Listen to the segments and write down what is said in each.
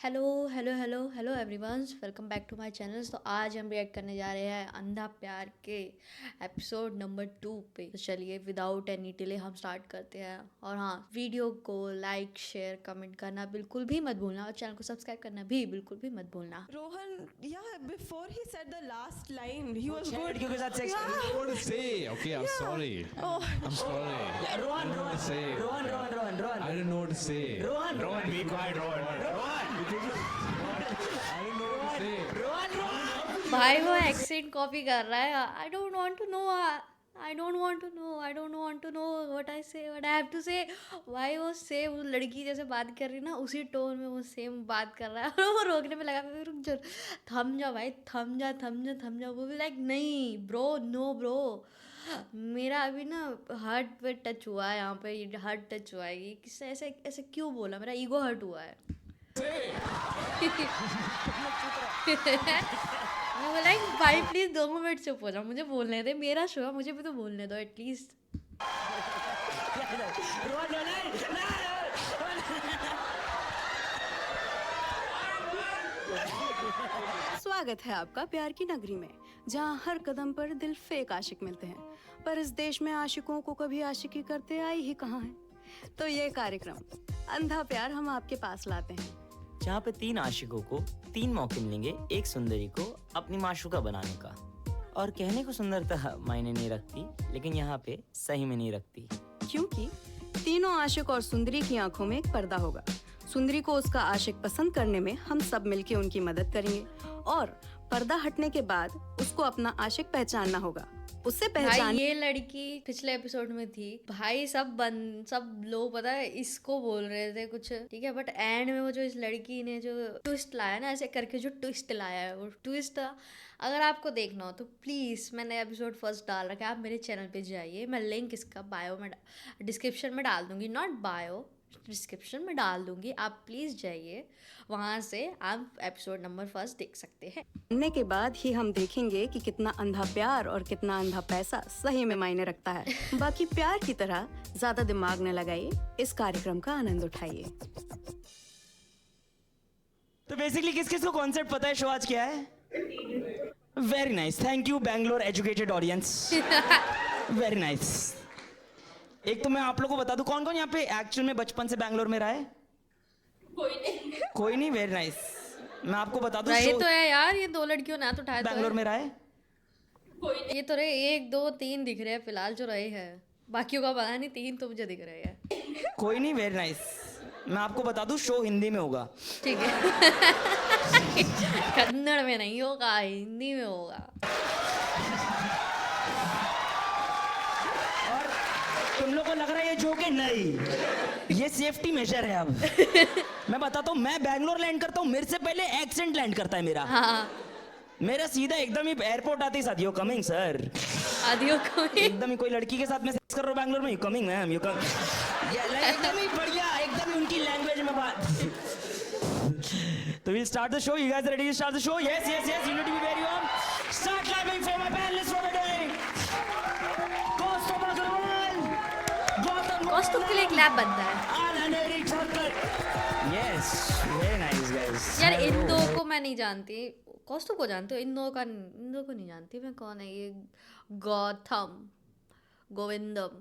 Hello hello hello hello everyone, welcome back to my channel. तो आज हम react करने जा रहे हैं अंधा प्यार के एपिसोड नंबर 2 पे। तो चलिए विदाउट एनी डिले हम स्टार्ट करते हैं। और हाँ, वीडियो को लाइक शेयर कमेंट करना बिल्कुल भी मत भूलना और चैनल को सब्सक्राइब करना भी बिल्कुल भी मत भूलना। Rohan, yeah, before he said the last line, he was good. लड़कियों के साथ sex Yeah. I don't want to say. Okay, I'm sorry. Oh, I'm sorry. Rohan I don't know what to say. Rohan I don't know what to say. Rohan Be quiet, Rohan. I don't know what to say. भाई वो accent copy कर रहा है। I don't want to know, I don't want to know, I don't want to know what I say, what I have to से। भाई वो same वो लड़की जैसे बात कर रही है ना, उसी टोन में वो सेम बात कर रहा है। और वो रोकने में लगा, मैं रुक जा, थम जा भाई, थम जा थम जा थम जा। वो भी लाइक नहीं ब्रो, नो ब्रो, मेरा अभी ना हार्ट पे टच हुआ है, यहाँ पे हार्ट टच हुआ है। ये किससे ऐसे ऐसे क्यों बोला, मेरा ईगो हर्ट हुआ है। मैं बोला भाई प्लीज 2 मिनट चुप हो जाओ, मुझे बोलने दे, मेरा शो है, मुझे भी तो बोलने दो एटलीस्ट। स्वागत है आपका प्यार की नगरी में, जहां हर कदम पर दिल फेक आशिक मिलते हैं, पर इस देश में आशिकों को कभी आशिकी करते आई ही कहाँ है। तो ये कार्यक्रम अंधा प्यार हम आपके पास लाते हैं, जहाँ पे 3 आशिकों को 3 मौके मिलेंगे एक सुंदरी को अपनी माशूका बनाने का। और कहने को सुंदरता मायने नहीं रखती, लेकिन यहाँ पे सही में नहीं रखती। क्योंकि तीनों आशिक और सुंदरी की आंखों में एक पर्दा होगा। सुंदरी को उसका आशिक पसंद करने में हम सब मिलके उनकी मदद करेंगे, और पर्दा हटने के बाद उसको अपना आशिक पहचानना होगा। उससे भाई पहचान ये लड़की पिछले एपिसोड में थी भाई, सब लोग पता है इसको बोल रहे थे कुछ, ठीक है, बट एंड में वो जो इस लड़की ने जो ट्विस्ट लाया ना, ऐसे करके जो ट्विस्ट लाया है, वो ट्विस्ट अगर आपको देखना हो तो प्लीज़, मैंने एपिसोड फर्स्ट डाल रखा है, आप मेरे चैनल पे जाइए। मैं लिंक इसका बायो में डिस्क्रिप्शन में डाल दूंगी, नॉट बायो, डिस्क्रिप्शन में डाल दूंगी, आप प्लीज़ जाइए, वहाँ से आप एपिसोड नंबर फर्स्ट देख सकते हैं। जानने के बाद ही हम देखेंगे कि कितना अंधा प्यार और कितना अंधा पैसा सही में मायने रखता है। बाकी प्यार की तरह ज्यादा दिमाग न लगाइए, इस कार्यक्रम का आनंद उठाइए। तो बेसिकली किस किस को कॉन्सेप्ट पता है शो आज क्या है? Very nice, thank you Bangalore educated audience, very nice. एक तो मैं आप लोगों को बता दूं, कौन कौन यहाँ पे एक्चुअल में बचपन से बैंगलोर में रहा है? कोई नहीं, वेरी नाइस। मैं आपको बता दूं, रहे तो है यार, ये 2 लड़कियों ने हाथ उठाया तो बैंगलोर है। में रहा है। ये तो रहे 1 2 3 दिख रहे हैं फिलहाल जो रहे हैं, बाकियों का पता नहीं, 3 तो मुझे दिख रहे हैं। कोई नहीं, वेरी नाइस। मैं आपको बता दूं शो हिंदी में होगा। ठीक है। कन्नड़ में नहीं होगा, हिंदी में होगा। तुम लोग को लग रहा है ये जोक है? नहीं, ये सेफ्टी मेजर है। अब मैं बताता हूँ, मैं बैंगलोर लैंड करता हूँ, मेरे से पहले एक्सेंट लैंड करता है मेरा। हाँ, मेरा सीधा एकदम ही एयरपोर्ट आते ही साथ यू कमिंग सर, आदियों को एकदम ही कोई लड़की के साथ मैं सेक्स कर रहा हूँ बैंगलोर में, you coming ma'am, you come, एकदम ही बढ़िया, एकदम ही उनकी लैंग्वेज में बात। तो we'll start the show. You guys are ready to start the show? Yes, yes, yes. You need to be very warm. Start clapping for my panelists for the day. Kaustubh Agarwal, Gautam costume के लिए एक lab बनता है and Aneri Thakkar. Yes, very nice guys. यार। इन दो को मैं नहीं जानती, कॉस्ट्यूम को जानती हूँ, इन दो को नहीं जानती मैं। कौन है ये? गौतम, गोविंदम,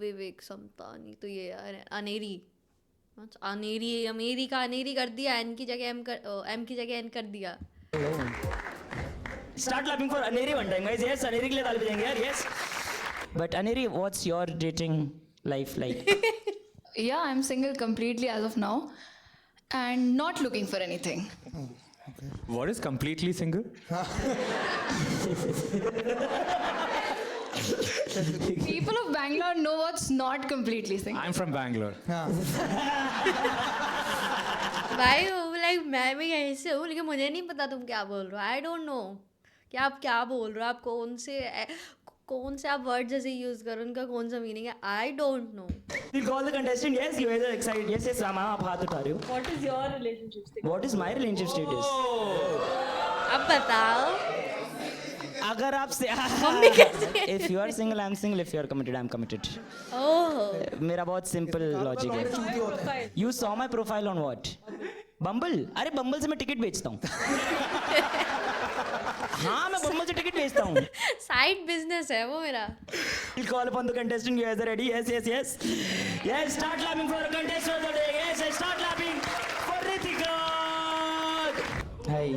विवेक समतानी। तो ये अनेरी, अनेरी, अनेरी कर दिया, एन की जगह एम की जगह एन कर दिया। Start clapping for Aneri one time, guys. Yes, Aneri के लिए ताली बजाएंगे यार. Yes. But Aneri, what's your dating life like? Yeah, I'm single completely as of now and not looking for anything. What is completely single? People of Bangalore know what's not completely single. I'm from Bangalore. भाई like मैं भी ऐसे हूँ, लेकिन मुझे नहीं पता तुम क्या बोल रहे हो। आई डोंट नो कि आप क्या बोल रहे हो, आप कौन से आप वर्ड जैसे यूज करो, उनका कौन सा मीनिंग है, I don't know. We'll call the contestant. Yes, you guys are excited. Yes, yes, Rama, आप हाथ उठा रहे हो. what is your relationship status? What is my relationship status? अब बताओ। अगर आप से मम्मी कैसे? If you are single, I'm single. If you are committed, I'm committed. ओह, मेरा बहुत सिंपल लॉजिक है. You saw my profile on what? बम्बल? अरे बम्बल से मैं टिकट बेचता हूँ। हाँ मैं बम्बल से टिकट बेचता हूँ। साइड बिजनेस है वो मेरा। We'll call upon the contestant. You guys are ready? Yes, yes, yes. Yes, start clapping for the contestant of the day. Yes, yes, start clapping for Ritika. Hi.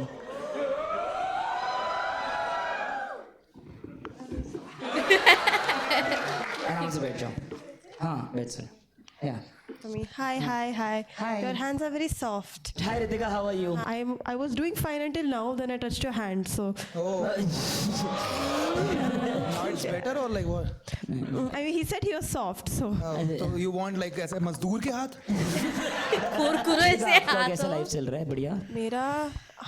आराम से बैठ जाओ। हाँ, बैठ sir. Yeah. Hi, hi, hi. Hi. Your hands are very soft. Hi Ritika, how are you? I was doing fine until now. Then I touched your hand. So Now it's better or like what? I mean, he said he was soft. So So you want like ऐसे मजदूर के हाथ? कुरकुरे से आपका कैसा हाथों। Life चल रहा है? बढ़िया। मेरा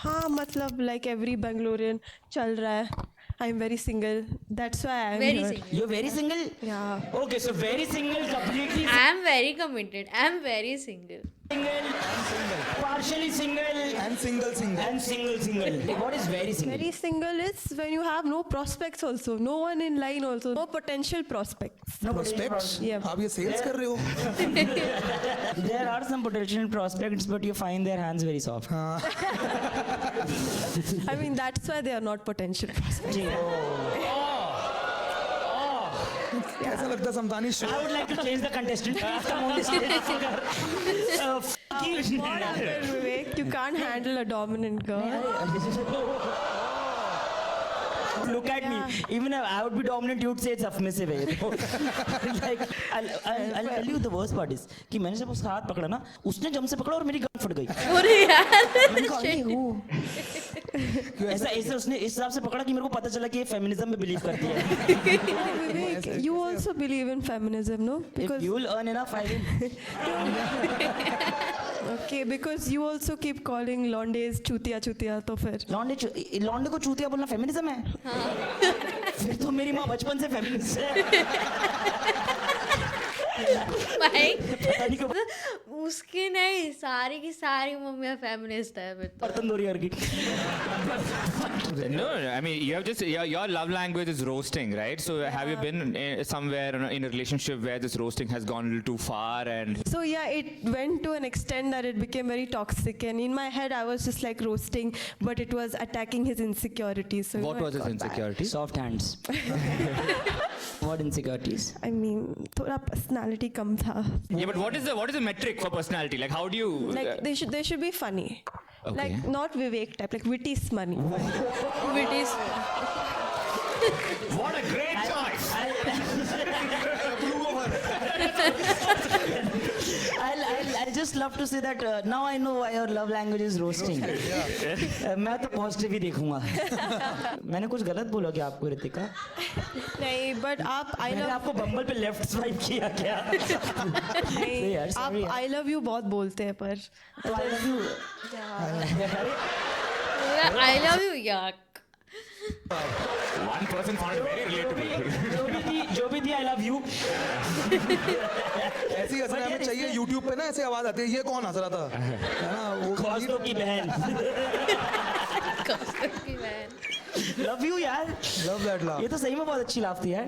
हाँ मतलब like every Bangalorean चल रहा है. I'm very single. That's why I'm Very here. single. You're very single? Yeah. Okay, so very single, completely I am very committed. I am very single. single, partially single, And single. and single. What is very single? Very single is when you have no prospects also, no one in line also, no potential prospects. No Prospects? Yeah. आप ये sales कर रहे हो? There are some potential prospects, but you find their hands very soft. I mean, that's why they are not potential prospects. कैसा लगता है Samtani I show? would like to change the contestant. Please come on the stage. Fuck you. What happened, Vivek? You can't handle a dominant girl. Look at me. Even if I would be dominant, you'd say it's submissive. Like, I'll tell you the worst part is कि मैंने जब उसका हाथ पकड़ा ना, उसने जम से पकड़ा और मेरी गांड फट गई। अरे यार। मैंने कहा, अरे वो ऐसा उसने इस हिसाब से पकड़ा कि मेरे को पता चला कि ये फेमिनिज्म में बिलीव करती है। Vivek, you also believe in feminism, no? If you will earn enough, I will. Okay, because you also keep calling Londes chutiya, तो फिर लौंडे को चूतिया बोलना फेमिनिज्म है? फिर तो मेरी माँ बचपन से फेमिनिस्ट है। भाई पता नहीं कब उसकी नहीं, सारी की सारी मम्मियाँ फेमिनिस्ट है फिर तो। बर्तन धोरी करके। No, I mean, you have just your love language is roasting, right? So have you been somewhere in a relationship where this roasting has gone a little too far and So yeah, it went to an extent that it became very toxic, and in my head I was just like roasting, but it was attacking his insecurities. So what was his insecurity? Soft hands. What insecurities? I mean, थोड़ा personality कम था. Yeah, but what is the metric for personality? Like how do you Like they should be funny. Okay. Like not Vivek type, like witty funny. British What a great choice! I'll just love to say that now I know why your love language is roasting. मैं तो positive ही देखूंगा। मैंने कुछ गलत बोला क्या आपको रितिका? नहीं, but आप I मैंने love आपको बम्बल पे लेफ्ट स्वाइप किया क्या? नहीं, यार, आप sorry यार। I love you बहुत बोलते हैं पर. तो I love you. I love you yuck. One person found it very relatable. जो भी थी I love you. ऐसी हंसना हमें चाहिए YouTube पे ना ऐसे आवाज आती है ये कौन हंस रहा था है ना वो कॉस्टो की बहन। की बहन। लव यू यार। love that laugh ये तो सही में बहुत अच्छी लाफ थी यार।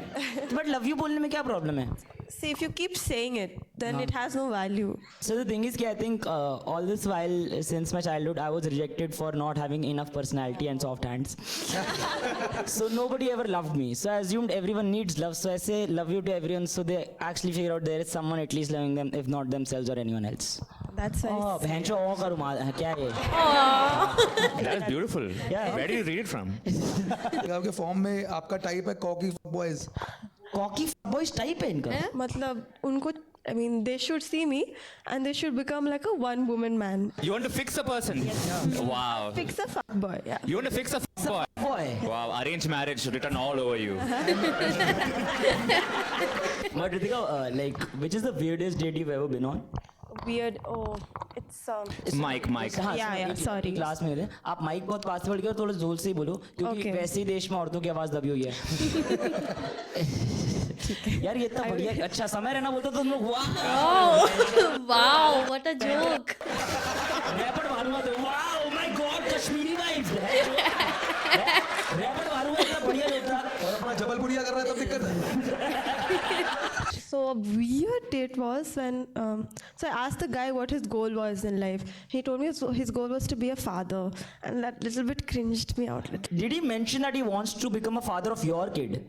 बट लव यू बोलने में क्या प्रॉब्लम है? See, if you keep saying it, then it has no value. So the thing is कि I think all this while since my childhood I was rejected for not having enough personality and soft hands. So nobody ever loved me. So I assumed everyone needs love. So I say love you to everyone. So they actually figure out there is someone at least loving them, if not themselves or anyone else. That's why. Oh, बहनचोद ओ का रुमाल है क्या है? That's beautiful. Yeah. Where did you read it from? आपके form में आपका type है cocky boys cocky boys type है इनका। मतलब उनको I mean, they should see me and they should become like a one-woman man. You want to fix a person? Wow. Fix a fuck boy, yeah. You want to fix a boy? Boy. Wow, arranged marriage written all over you. But Ritika, like, which is the weirdest date you've ever been on? Weird. Oh, it's Mike. हाँ, Yeah, yeah, एक- sorry. एक class में थे आप mic बहुत पास से पड़ गए और थोड़ा जोर से ही बोलो क्योंकि Okay. वैसे ही देश में औरतों की आवाज दबी हुई है यार ये इतना बढ़िया अच्छा समय रहना बोलते तो तुम लोग वाह Wow, what a joke. Rapper मारूंगा तो वाह my god Kashmiri vibes rapper मारूंगा इतना बढ़िया जोक था और अपना जबलपुरिया कर रहा है तब दिक्कत है So weird date was when, so I asked the guy what his goal was in life. He told me his goal was to be a father, and that little bit cringed me out. Did he mention that he wants to become a father of your kid?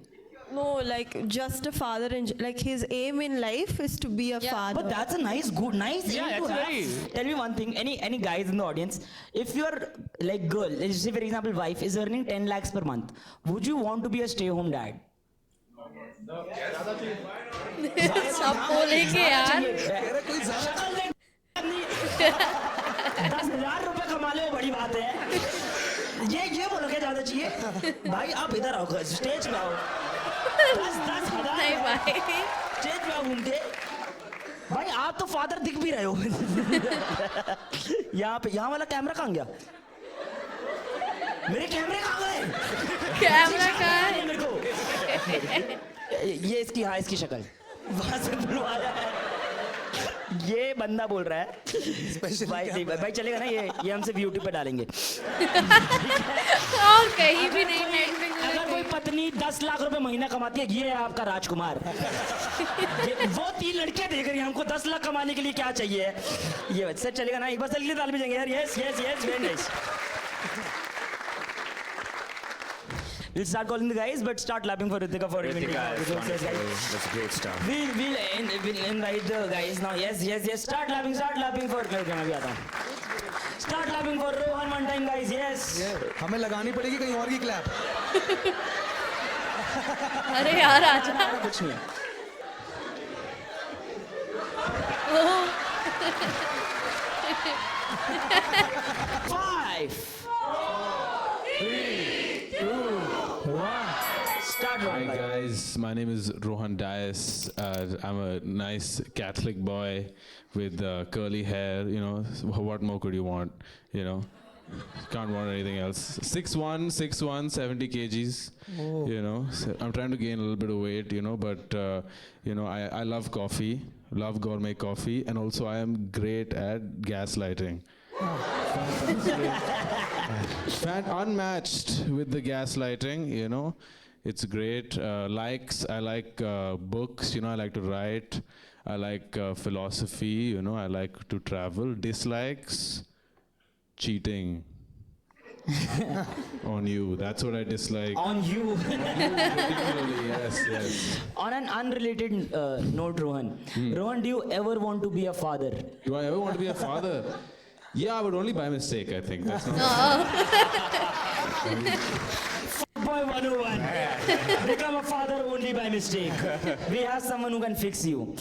No, like just a father, like his aim in life is to be a father. But that's a nice aim Yeah, to that's have. very- Tell me one thing, any guys in the audience, if your like girl, let's say for example wife is earning 10 lakhs per month, would you want to be a stay-home dad? सब बोलेंगे यार. कह रहे कोई ज्यादा 10,000 रुपए कमा ले वो बड़ी बात है. ये बोलो क्या ज्यादा चाहिए? भाई आप इधर आओ, स्टेज पे आओ. 10,000 नहीं भाई. स्टेज पे आओ घूम के. भाई आप तो फादर दिख भी रहे हो. यहाँ वाला कैमरा कहाँ गया? मेरे कैमरे कहाँ गए? कैमरा कहाँ है? मेरे को ये इसकी शक्ल वहां से बुलवा रहा है. ये बंदा बोल रहा है भाई चलेगा ना, ये हम सिर्फ YouTube पे डालेंगे. और कहीं भी नहीं नेटफ्लिक्स में अगर कोई पत्नी 10 लाख रुपए महीना कमाती है, ये है आपका राजकुमार. वो 3 लड़कियां देख रही हैं, हमको 10 लाख कमाने के लिए क्या चाहिए. ये सर चलेगा ना, एक बार सर डाल भी जाएंगे यार. Yes very nice. We'll start calling the guys, but start clapping for Ritika for Ritika, inviting it's us. wonderful. That's great stuff. We'll invite the guys now. Yes. Start clapping for. मैं भी आता हूँ. Start clapping for Rohan one time, guys. Yes. हमें लगानी पड़ेगी कहीं और की क्लैप. अरे यार आजा. कुछ नहीं है. Five. 3, 2, 1. Start Hi Rohan. guys, my name is Rohan Dias. I'm a nice Catholic boy with curly hair. You know, what more could you want? You know, can't want anything else. 6'1", 70 kgs. You know, so I'm trying to gain a little bit of weight. You know, but you know, I love coffee, love gourmet coffee, and also I am great at gaslighting. Unmatched with the gaslighting, you know. It's great. Likes, I like books, you know, I like to write. I like philosophy, you know, I like to travel. Dislikes, cheating. On you, that's what I dislike. On you. Particularly, yes. On an unrelated note, Rohan. Rohan, do you ever want to be a father? Do I ever want to be a father? Yeah, but only by mistake, I think. That's not Boy 101. Become a father only by mistake. We have someone who can fix you.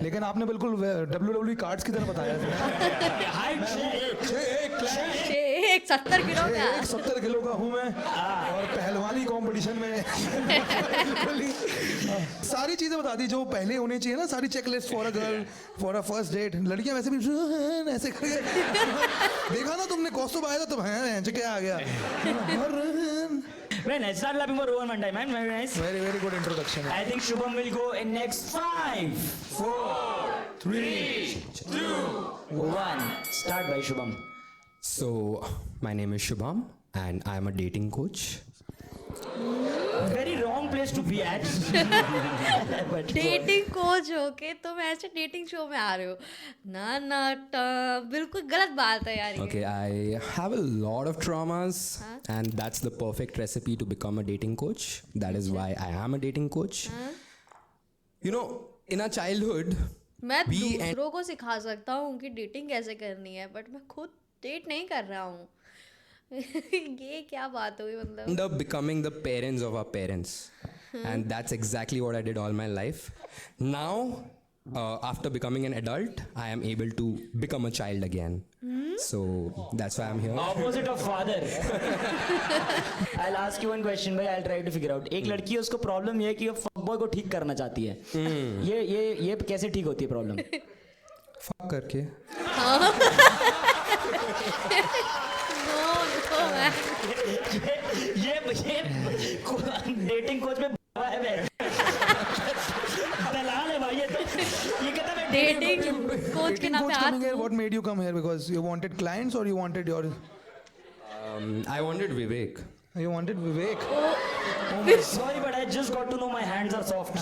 लेकिन आपने बिल्कुल WWE cards की तरह बताया. Height 70 kilo का. 70 kilo का हूँ मैं और पहलवानी कंपटीशन में. सारी चीजें बता दी जो पहले होनी चाहिए ना, सारी checklist for a girl for a first date. लड़कियां वैसे भी ऐसे करके देखा ना तुमने, कॉस्ट्यूम आया था तो हैं क्या आ गया. Very nice. Start clapping for Rohan one time, man. Very nice. Very good introduction. I think Shubham will go in next 5, 4, 3, 2, 1. Start by Shubham. So, my name is Shubham and I am a dating coach. Very wrong place to be at. But dating coach होके तुम ऐसे dating show में आ रहे हो ना बिल्कुल गलत बात है यार ये. Okay, I have a lot of traumas and that's the perfect recipe to become a dating coach. That is why I am a dating coach. You know, in our childhood, मैं we दूसरों को सिखा सकता हूँ कि dating कैसे करनी है, बट मैं खुद डेट नहीं कर रहा हूँ. ये क्या बात हुई मतलब. end up becoming the parents of our parents. And that's exactly what I did all my life. Now, after becoming an adult, I am able to become a child again. So that's why I'm here. Opposite of father. I'll ask you one question, भाई. I'll try to figure out. एक लड़की है, उसको problem ये है कि वो फकबॉय को ठीक करना चाहती है. ये कैसे ठीक होती है प्रॉब्लम? Fuck करके. ये डेटिंग कोच में है. दलाल है भाई ये तो. ये कहता है डेटिंग कोच के नाम पे हाथ. coming here, what made you come here? Because you wanted clients or you wanted your... I wanted Vivek. You wanted Vivek. Sorry, but I just got to know my hands are soft.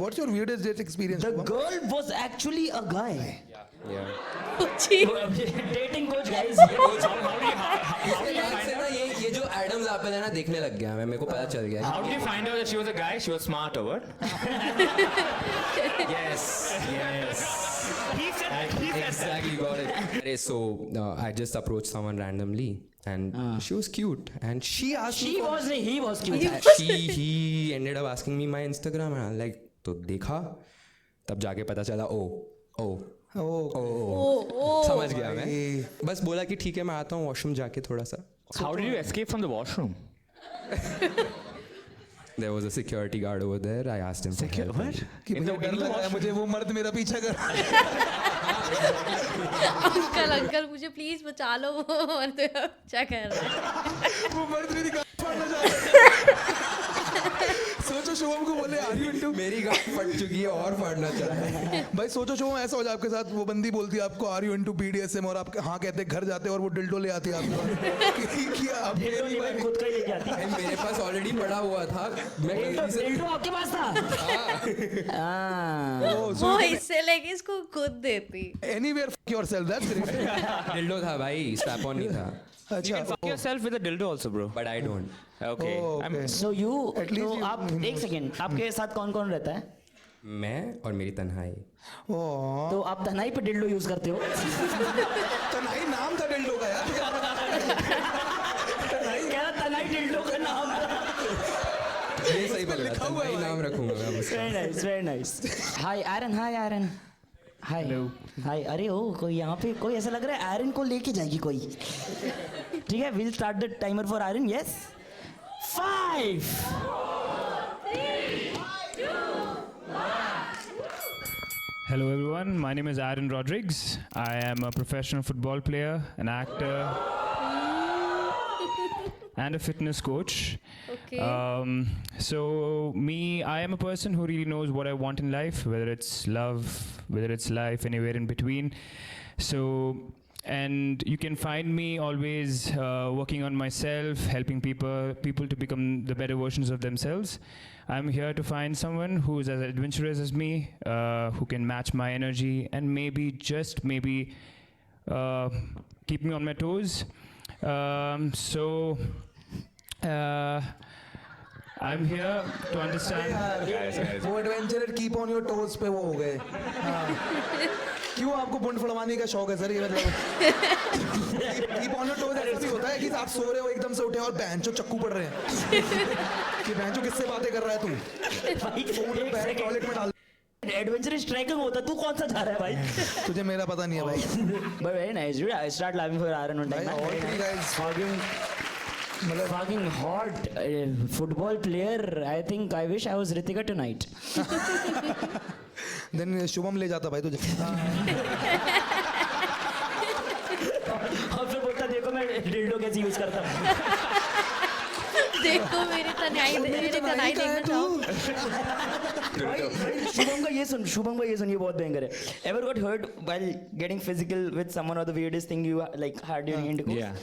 What's your weirdest date experience? The Shubham? girl was actually a guy. Yeah. Dating coach, guys. इसके बाद से ना ये जो Adam's apple है ना देखने लग गया मैं, मेरे को पता चल गया. How did you find out that she was a guy? She was smart or what? Yes. Exactly, got it. So I just approached someone randomly, and she was cute, and she asked me. She was, he was cute. He ended up asking me my Instagram, and I'm like, तो देखा, तब जाके पता चला, समझ गया मैं. बस बोला कि ठीक है मैं आता हूँ वॉशरूम जाके थोड़ा सा. How did you escape from the washroom? There was a security guard over there. I asked him for help. What? कि भैया डर लग रहा है मुझे, वो मर्द मेरा पीछा कर रहा है. अंकल मुझे प्लीज बचा लो, वो मर्द अच्छा कर रहा है. वो मर्द मेरी गांड फाड़ना चाह रहा है. सोचो शुभम को बोले आर यू इनटू, मेरी गांड फट चुकी है और फाड़ना चाह रहा है. भाई सोचो शुभम ऐसा हो जाए आपके साथ, वो बंदी बोलती है आपको आर यू इनटू BDSM और आप हाँ कहते घर जाते और वो डिल्डो ले आती है आपके पास. आप Dildo भाई खुद का ही लेके आती. भाई मेरे पास ऑलरेडी पड़ा हुआ था. मैं गलती से Dildo आपके पास था? हाँ. वो इससे लेके इसको खुद देती. Anywhere fuck yourself, that's great. Dildo था भाई, स्ट्रैप ऑन नहीं था. You अच्छा can fuck yourself with a dildo also, bro. But I don't. Okay. I'm- So you, At least तो you- आप एक सेकेंड, आपके साथ कौन कौन रहता है? मैं और मेरी तन्हाई. ओह, तो आप तनाई पे डिल्डो यूज करते हो? तन्हाई नाम था डिल्डो का यार. क्या तनाई डिल्डो का नाम था? ये सही पकड़ा, तन्हाई नाम रखूंगा मैं उसका. Very nice, very nice. Hi Aaron, hi Aaron. Hi. Hi. अरे ओ कोई यहाँ पे कोई ऐसा लग रहा है Aaron को लेके जाएगी कोई. ठीक है, we'll start the timer for Aaron. Yes. 5. Hello, everyone. My name is Aaron Rodrigues. I am a professional football player, an actor, and a fitness coach. Okay. So, I am a person who really knows what I want in life, whether it's love, whether it's life, anywhere in between. So, and you can find me always working on myself, helping people to become the better versions of themselves. I'm here to find someone who's as adventurous as me, who can match my energy, and maybe, just maybe, keep me on my toes. I'm here to understand. वो adventure keep on your toes पे वो हो गए. क्यों आपको बुंड फड़वाने का शौक है सर? ये मतलब कीप ऑन योर टोज ऐसा भी होता है कि आप सो रहे हो एकदम से उठे और बैंचो चक्कू पड़ रहे हैं कि बैंचो किससे बातें कर रहा है तू? फोन में बैग टॉयलेट में डाल. एडवेंचरस ट्रैकिंग होता, तू कौन सा जा रहा है भाई? तुझे मेरा पता नहीं है भाई. But very nice, dude. I start laughing for Aaron one time. भाई all three guys Fucking hot football player. I think I wish I was Ritika tonight. Then Shubham ले जाता भाई तुझे. और फिर बोलता देखो मैं डिल्डो कैसे यूज करता हूँ. देखो मेरी तनाई देखना चाहो. शुभम का ये सुन, ये बहुत भयंकर है. Ever got hurt while getting physical with someone, or the weirdest thing you like had during intercourse? Yeah.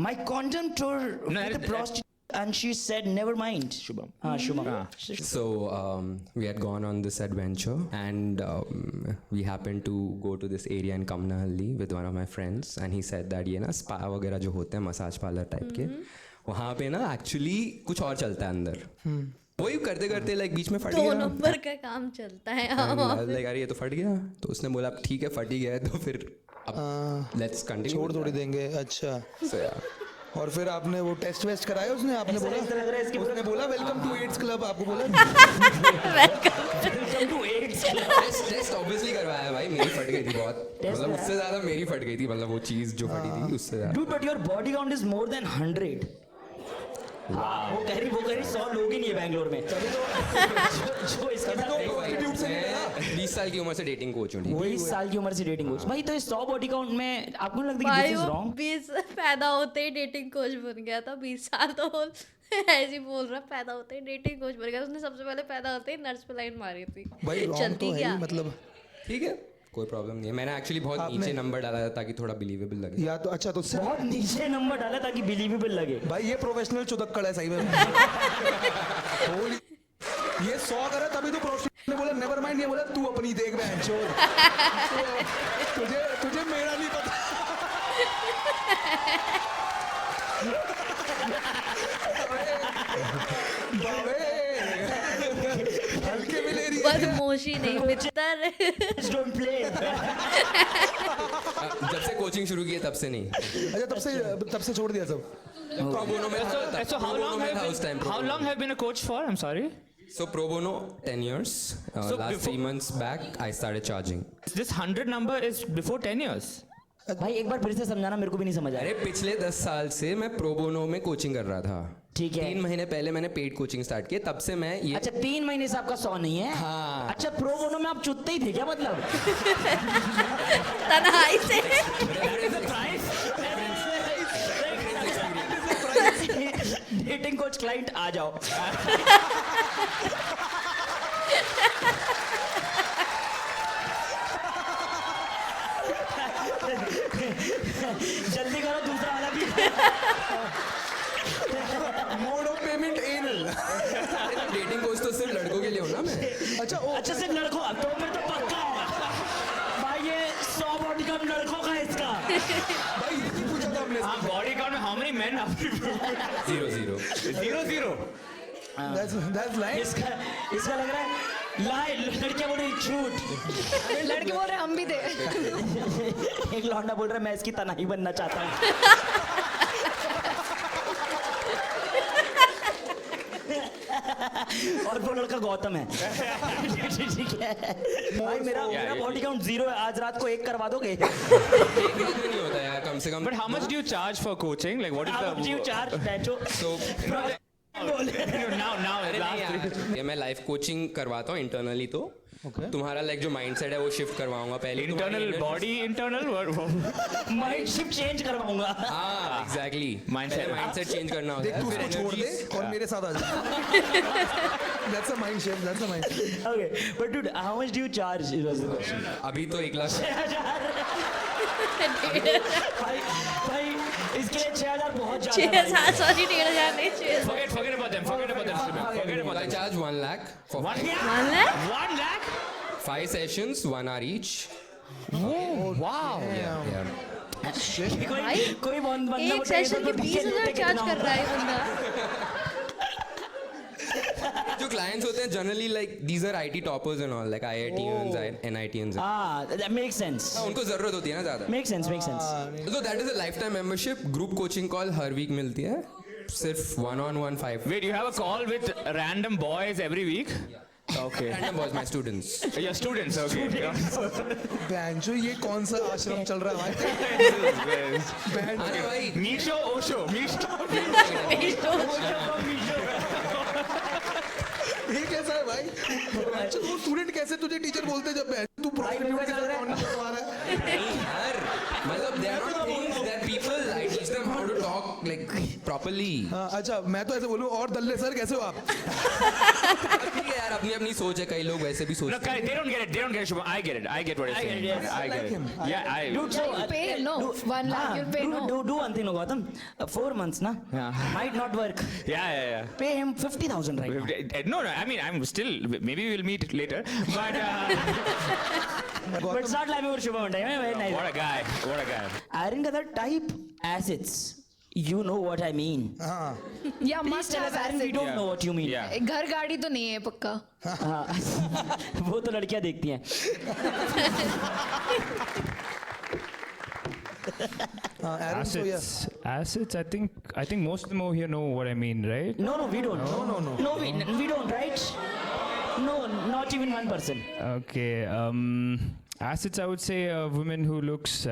My condom tore with a prostitute, and she said never mind. Shubham. Shubham. So we had gone on this adventure, and we happened to go to this area in Kamnahalli with one of my friends, and he said that ये ना spa वगैरह जो होते हैं massage parlour type के, वहाँ पे ना एक्चुअली कुछ और चलता है अंदर. वही करते करते लाइक बीच में फट 2 गया. नंबर का काम चलता है. लाइक अरे ये तो फट गया. तो उसने बोला ठीक है फट ही गया है तो फिर लेट्स कंटिन्यू. छोड़ थोड़ी देंगे. अच्छा. So yeah. और फिर आपने वो टेस्ट वेस्ट कराया उसने? आपने बोला, उसने बोला वेलकम टू एड्स क्लब, आपको बोला Welcome to AIDS club. Test obviously करवाया भाई. मेरी फट गई थी बहुत, मतलब उससे ज्यादा मेरी फट गई थी, मतलब वो चीज जो फटी थी उससे ज्यादा. Dude, but your body count is more than 100. वो कह रही 100 लोग ही नहीं है बैंगलोर में. जो इसके साथ 20 साल की उम्र से डेटिंग कोच हूँ. 20 साल की उम्र से डेटिंग कोच. भाई तो 100 बॉडी काउंट में आपको नहीं लगता कि भाई दिस इज वो रॉन्ग? 20 पैदा होते ही डेटिंग कोच बन गया था. 20 साल तो ऐसे ही बोल रहा, पैदा होते ही डेटिंग कोच बन गया. उसने सबसे पहले पैदा होते ही नर्स पे लाइन मारी थी. भाई रॉन्ग चलती तो है क्या? ही, मतलब ठीक है कोई प्रॉब्लम नहीं है. मैंने एक्चुअली बहुत नीचे नंबर डाला था ताकि थोड़ा बिलीवेबल लगे. या तो अच्छा तो बहुत नीचे नंबर डाला ताकि बिलीवेबल लगे. भाई ये प्रोफेशनल चुदक्कड़ है सही में. Holy- ये 100 करे तभी तो प्रोफेशनल ने बोला नेवर माइंड. ये बोला तू अपनी देख बहन चोद. तुझे तुझे मेरा नहीं पता. हल्के में ले रही है. बदमाशी नहीं मित्र. Don't play. जब से कोचिंग शुरू की है तब से नहीं. अच्छा तब से छोड़ दिया सब. प्रो बोनो में था. So how long have you been a coach for? I'm sorry. So pro bono 10 years. Last 3 months back I started charging. This 100 number is before 10 years. भाई एक बार फिर से समझाना, मेरे को भी नहीं समझ आया. अरे पिछले 10 साल से मैं प्रो बोनो में कोचिंग कर रहा था. ठीक है. 3 महीने पहले मैंने पेड कोचिंग स्टार्ट की. तब से मैं ये. अच्छा 3 महीने से आपका 100 नहीं है. हाँ. अच्छा प्रो बोनो में आप चुत्ते ही थे क्या मतलब? तन्हाई से. डेटिंग कोच क्लाइंट आ जाओ. जल्दी करो दूसरा वाला भी. Mode of payment anal. Dating coach तो सिर्फ लड़कों के लिए हो ना मैं. अच्छा सिर्फ लड़कों तो मैं तो पक्का है भाई. ये 100 बॉडी कम लड़कों का है इसका. भाई ये नहीं पूछा था हमने. हाँ, body count में how many men have you? 0 0. That's line. इसका लग रहा है लाई. लड़कियां बोल रही झूठ. लड़के बोल रहे हम भी थे. एक लौंडा बोल रहा है मैं इसकी तनाई बनना चाहता हूँ. और वो लड़का गौतम है. ठीक है भाई. मेरा बॉडी काउंट 0 है. आज रात को 1 करवा दोगे? नहीं होता यार कम से कम. But how much do you charge for coaching? Like what is the? Do you charge बैचो? So now ये मैं लाइफ कोचिंग करवाता हूँ इंटरनली. तो तुम्हारा लाइक जो माइंडसेट है वो शिफ्ट करवाऊंगा पहले. internal body internal mind shift change करवाऊंगा. हाँ एग्जैक्टली. माइंडसेट चेंज करना होता देख है. तू फिर उसको छोड़ दे energies- और मेरे साथ आ जा. That's a mind shift. That's a mind shift. Okay, but dude, how much do you charge? It was the question. अभी तो 1 लाख. भाई इसके लिए 6,000 बहुत ज्यादा. 6,000 सॉरी 1,500 नहीं 6,000. forget about them forget about them I charge 1 lakh for 1 lakh 5 sessions, 1 hour each. wow Yeah. कोई बंदा एक सेशन के 20,000 चार्ज कर रहा है ये बंदा. जो clients होते हैं generally like these are IT toppers and all like IITians, NITians. that makes sense. उनको जरूरत होती है ना ज्यादा. Makes sense. So that is a lifetime membership. Group coaching call her week मिलती है. सिर्फ 1-on-1 5. wait you have a call with random boys every week? Okay. Random boys, my students. Your students, okay. बैंचो ये कौन सा आश्रम चल रहा है भाई? अरे भाई Misho, Osho, Misho. ये कैसा है भाई? अच्छा तू स्टूडेंट कैसे तुझे टीचर बोलते जब तू प्रोफेसर के साथ कौन करवा रहा है? यार मतलब they are not things that people I teach them how to talk like properly. हाँ अच्छा मैं तो ऐसे बोलूँ और दल्ले सर कैसे हो आप? ठीक है यार अपनी अपनी सोच है. कई लोग वैसे भी No, सोचते हैं. they don't get it. Shubham. I get it. I get what you're saying. I get it. Yeah, Dude, so You pay no 1 lakh. You pay no. do one thing, no, Gautam. 4 months, na? Yeah. Might not work. Yeah. Pay him 50,000 right now. No, I mean, I'm still. Maybe we'll meet later. But But start live with Shubham. Very nice. what a guy. Iron Gadar type assets. You know what I mean. हाँ Yeah, Please must tell have us, Aaron, we assets. don't know what you mean. Yeah. घर गाड़ी तो नहीं है पक्का. हाँ. वो तो लड़कियां देखती हैं. Aaron, so yeah. Assets. I think most of them over here know what I mean, right? No, we don't. No, we don't, right? No, not even 1%. Okay. Assets. I would say a woman who looks,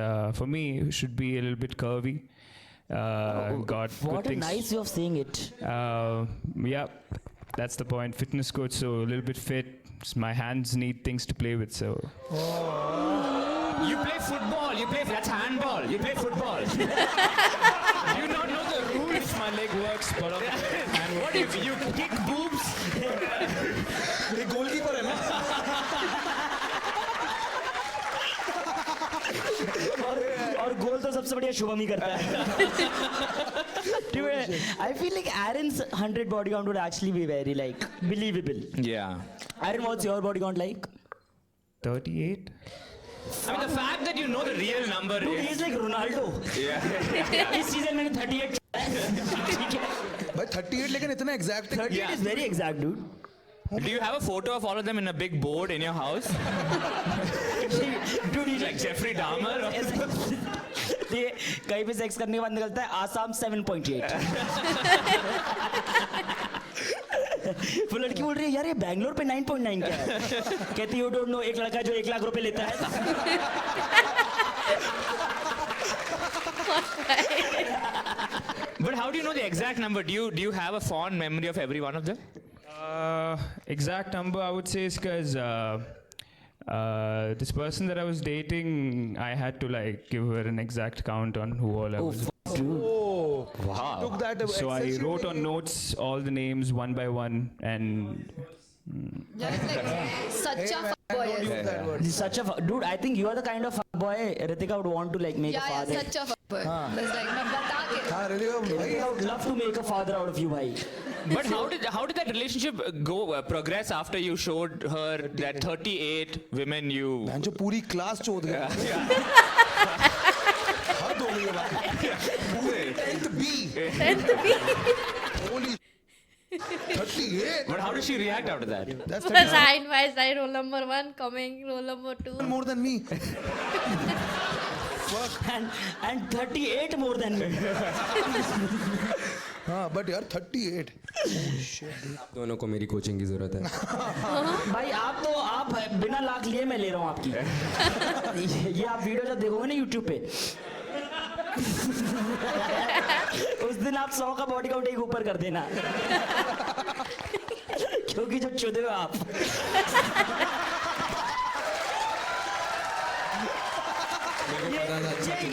for me, should be a little bit curvy. Got good What a things. nice way of saying it. Yeah, that's the point. Fitness coach, so a little bit fit. My hands need things to play with, so. You play football. That's handball. You play football. You don't know the rules. My leg works, but What if you kick boobs? ये goalkeeper है ना? Troll तो सबसे बढ़िया शुभम ही करता है. I feel like Aaron's 100 body count would actually be very like believable. Yeah. Aaron, what's your body count like? 38. I mean, the fact that you know the real number Dude, is. he's like Ronaldo. Yeah. इस season मैंने 38 ठीक है. भाई 38 लेकिन इतना exact 38 is very exact, dude. Do you have a photo of all of them in a big board in your house? Dude, he's Like Jeffrey Dahmer? Or ये कहीं पे सेक्स करने के बाद निकलता है आसाम 7.8. वो लड़की बोल रही है यार ये बैंगलोर पे 9.9 क्या है. कहती यू डोंट नो एक लड़का जो 1 लाख रुपए लेता है. But how do you know the exact number? Do you have a fond memory of every one of them? Exact number I would say is because this person that I was dating, I had to like give her an exact count on who all I was. Wow. took that So I wrote on notes all the names one by one, and Such a fuckboy. Such a dude. I think you are the kind of boy Ritika would want to like make a Yeah, father. such a fuckboy. That's like, मैं बता के. हाँ रितिका भाई Ritika would love to make a father out of you, bhai. But how did that relationship go progress after you showed her that 38 women you? बहन जो पूरी class चोद गया हद हो गई है भाई पूरे 10th B holy 38 But how did she react after that? that's Sign by sign, roll number 1 coming, roll number 2. more than me And 38 more than me. हाँ बट यार 38 दोनों को मेरी कोचिंग की जरूरत है. भाई आप बिना लाख लिए मैं ले रहा हूँ आपकी. ये आप वीडियो जब देखोगे ना YouTube पे उस दिन आप 100 का बॉडी काउंट एक ऊपर कर देना. क्योंकि जो चुदे हो आप.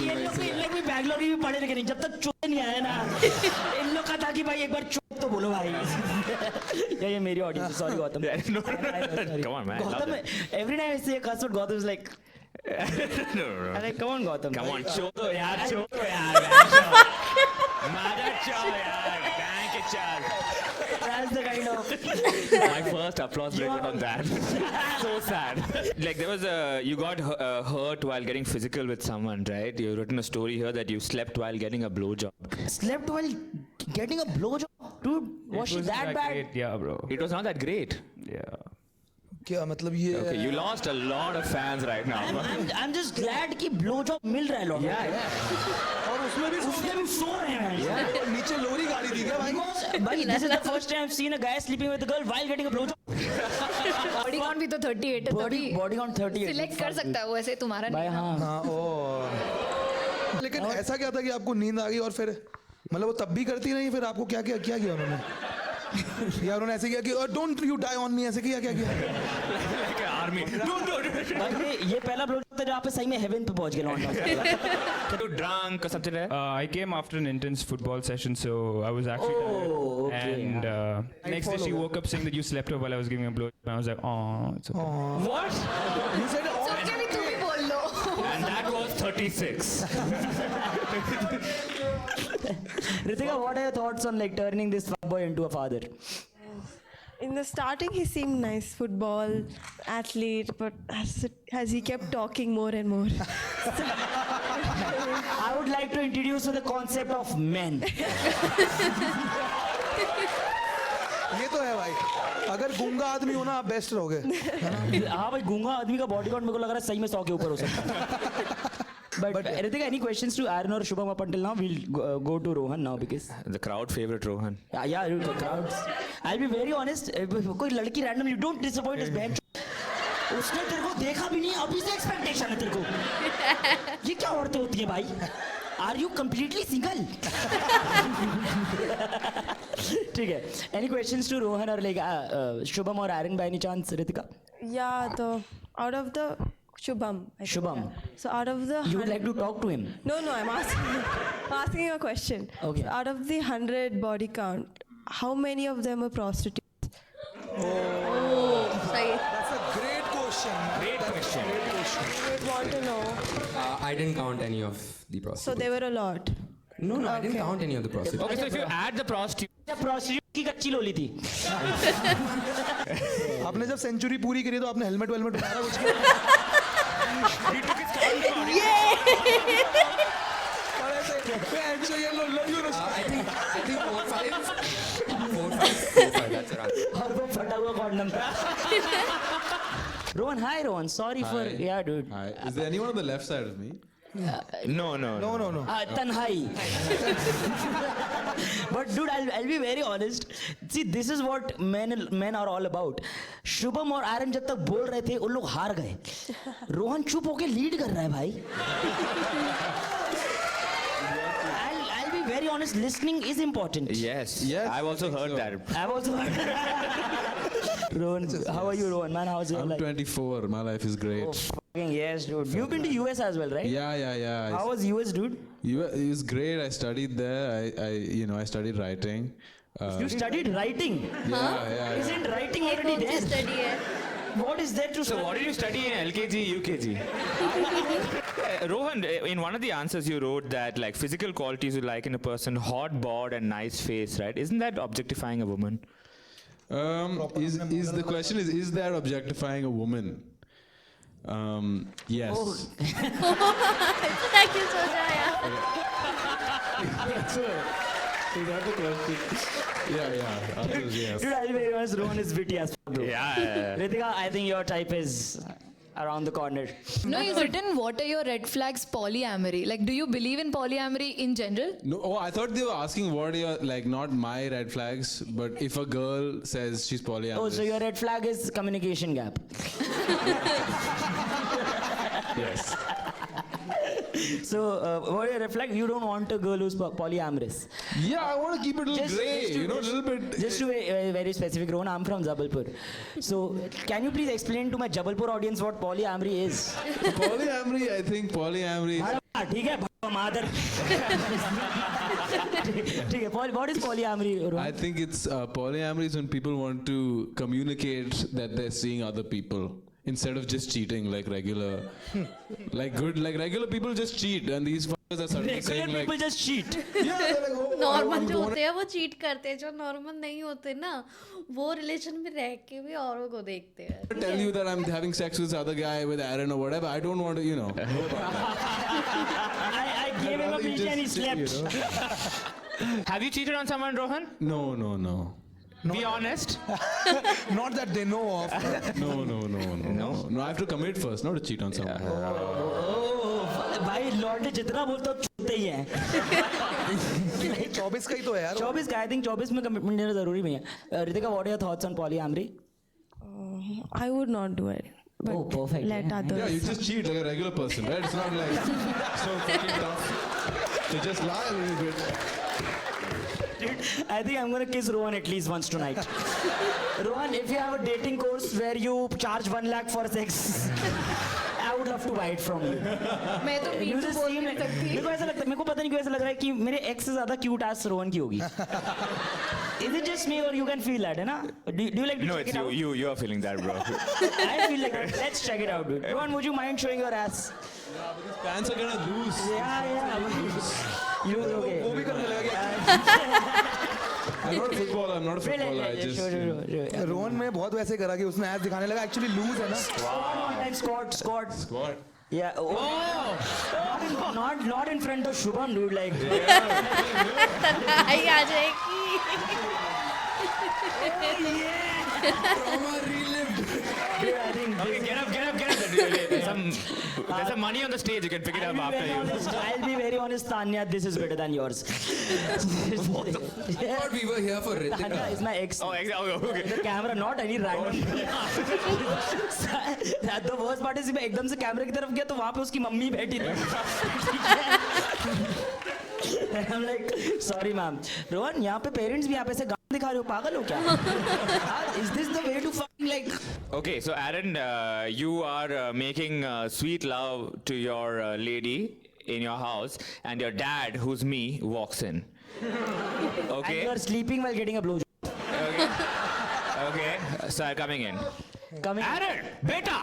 ये लोग भी बैंगलोर भी पढ़े लिखे नहीं. जब तक चुदे नहीं आए ना इन लोग का था कि भाई एक बार चुप तो बोलो भाई. ये मेरी audience. Sorry Gautam. No. Come on, man. I love Gautam, that. every time I say a cuss word, Gautam is like, No. like, come on, Gautam. Come on, chodo yaar, chodo yaar. Mother chow yaar, thank you, chal. That's the kind of. My first applause break on that. So sad. Like there was you got hurt while getting physical with someone, right? You've written a story here that you slept while getting a blowjob. Slept while getting a blowjob? Dude, was she It that bad? great. Yeah, bro. It was not that great. Yeah. क्या मतलब ये Okay, you lost a lot of fans right now. I'm just glad कि blowjob मिल रहा है लोगों को. और उसमें भी सो रहे हैं. और नीचे लोरी गाड़ी दी क्या भाई भाई, this is the first time I've seen a guy sleeping with a girl while getting a blowjob. Body count भी तो 38 है तभी. Body count 38. Select कर सकता है वो ऐसे तुम्हारा भाई नहीं. हाँ. हाँ ओ लेकिन ऐसा क्या था कि आपको नींद आ गई और फिर मतलब वो तब भी करती नहीं फिर आपको क्या क्या क्या किया उन्होंने या उन्होंने ऐसे किया कि don't you die on me ऐसे किया क्या किया Like an army. भाई ये पहला blowjob था जहाँ पे सही में heaven पे पहुँच गया लौंडा. You drunk or something like that? I came after an intense football session, so I was actually tired. okay. And next day she woke up saying that you slept her while I was giving a blow. And I was like, oh, it's okay. What? You said सबके भी तुम ही बोल लो. And that was 36. Ritika, what are your thoughts on like turning this fuckboy into a father? In the starting, he seemed nice, football, athlete, but as he kept talking more and more. I would like to introduce you the concept of men. ये तो है भाई अगर गूंगा आदमी हो ना आप बेस्ट रहोगे हाँ भाई, गूंगा आदमी का बॉडी काउंट मेरे को लग रहा है सही में 100 के ऊपर हो सकता है. But Ritika, any questions to Aaron or Shubham up until now? We'll go to Rohan now because The crowd favorite Rohan. yeah, the crowds. I'll be very honest. कोई लड़की random, you don't disappoint us, बहन. उसने तेरे को देखा भी नहीं, अभी से एक्सपेक्टेशन है तेरे को. ये क्या औरतें होती हैं भाई? Are you completely single? ठीक है. Any questions to Rohan or like Shubham or Aaron by any chance, Ritika? Yeah, out of the Shubham. I think, Shubham. yeah. So out of the You would like to talk to him? No, I'm asking you a question. Okay. So out of the 100 body count, how many of them are prostitutes? सही. That's a great question. Great question. I would want to know. I didn't count any of the prostitutes. So there were a lot. No, I didn't count any of the prostitutes. Okay, so if you add the prostitute, prostitute की कच्ची lolly थी. आपने जब century पूरी करी तो आपने helmet वेलमेट उतारा कुछ किया? he took his call recording. I think 4, 5. That's around. और वो फटा हुआ card number. Rohan, hi Rohan. Sorry for Hi. yeah, dude. Hi. Is there anyone on the left side of me? No. No. Tanhai. But dude, I'll be very honest. See, this is what men are all about. Shubham और आर्यन जब तक बोल रहे थे उन लोग हार गए. रोहन चुप होके लीड कर रहा है भाई. I'll be very honest. Listening is important. Yes. Yes, I've also I think heard so. that. I've also heard. Rohan, how are you, Rohan? Man, how's your I'm life? 24. My life is great. Oh, fucking yes, dude. You've been to US as well, right? Yeah. How was US, dude? It was great. I studied there. I studied writing. You studied writing. Yeah. Isn't writing ये already कौन सी there? study है? What is there to So what did you study in LKG, UKG? Rohan, in one of the answers you wrote that like physical qualities you like in a person, hot bod and nice face, right? Isn't that objectifying a woman? Is the question is that objectifying a woman? Yes. इतना क्यों सोचा यार? Is that the question? Yeah. Answer is yes. Dude, I'll be very honest, Rohan is witty as fuck, bro. Yeah. Ritika, I think your type is around the corner. No, he's written, what are your red flags polyamory? Like, do you believe in polyamory in general? No, I thought they were asking what are your, like, not my red flags, but if a girl says she's polyamorous. Oh, so your red flag is communication gap. Yes. So, what is your red flag? You don't want a girl who's polyamorous. Yeah, I want to keep it a little grey, a little bit. Just to be very specific, Rohan, I'm from Jabalpur. So, can you please explain to my Jabalpur audience what polyamory is? Polyamory, I think polyamory. ठीक है मादर ठीक है what is polyamory, Rohan? I think it's polyamory is when people want to communicate that they're seeing other people instead of just cheating like regular regular people just cheat and these fuckers are suddenly Regular saying like people just cheat. yeah they're like oh normal जो होते हैं वो cheat करते हैं, जो normal नहीं होते ना वो रिलेशन में रह के भी औरों को देखते हैं. tell you that I'm having sex with this other guy with Aaron or whatever. I don't want to I gave him a beach and he slept. Have you cheated on someone, Rohan? No. Be honest. Not that they know of. No, I have to commit first, not to cheat on someone. भाई Lord जितना बोलता हूँ छूटते ही हैं. 24 का ही तो है यार. 24 का, I think 24 में कमिटमेंट लेना जरूरी नहीं है. Ritika, what are your thoughts on polyamory? I would not do it. But Oh, perfect. let others. Yeah, you just cheat like a regular person, right? It's not like so fucking tough. You just lie a little bit. I think I'm gonna kiss Rohan at least once tonight. Rohan, if you have a dating course where you charge 1 lakh for sex, I would love to buy it from you. मैं तो You meet just बोल seem नहीं सकती. मेरे को ऐसा लगता है, मेरे को पता नहीं क्यों ऐसा लग रहा है कि मेरे एक्स से ज्यादा क्यूट एस रोहन की होगी. Is it just me or you can feel that, है ना? Do you like to No, check it's it out? you. You are feeling that, bro. I feel like that. Let's check it out, dude. Rohan, would you mind showing your ass? Pants are gonna loose. Yeah. You okay? वो भी करने लगेगा. I'm not a footballer. I'm not a footballer. I just. Rohan में बहुत वैसे करा कि उसने एस दिखाने लगा. Actually lose है ना. Squat. Squat. Yeah. Oh. Not in front of Shubham, dude. Like. तन्हाई आ जाएगी. Dude, I think. Okay, get up. There's some money on the stage. You can pick it up after you. I'll be very honest, Tanya. This is better than yours. I thought we were here for Tanya Ritika. is my ex. Oh, exactly. Okay. The camera, not any random. The worst part is मैं एकदम से कैमरे की तरफ गया तो वहाँ पे उसकी मम्मी बैठी थी. And I'm like, sorry ma'am. Rohan, यहाँ पे पेरेंट्स भी आप ऐसे गाना दिखा रहे हो, पागल हो क्या? Is this the way to fucking like? Okay, so Aaron, you are making sweet love to your lady in your house, and your dad, who's me, walks in. And Okay. you are sleeping while getting a blowjob. Okay. So coming in. Coming. Aaron, beta,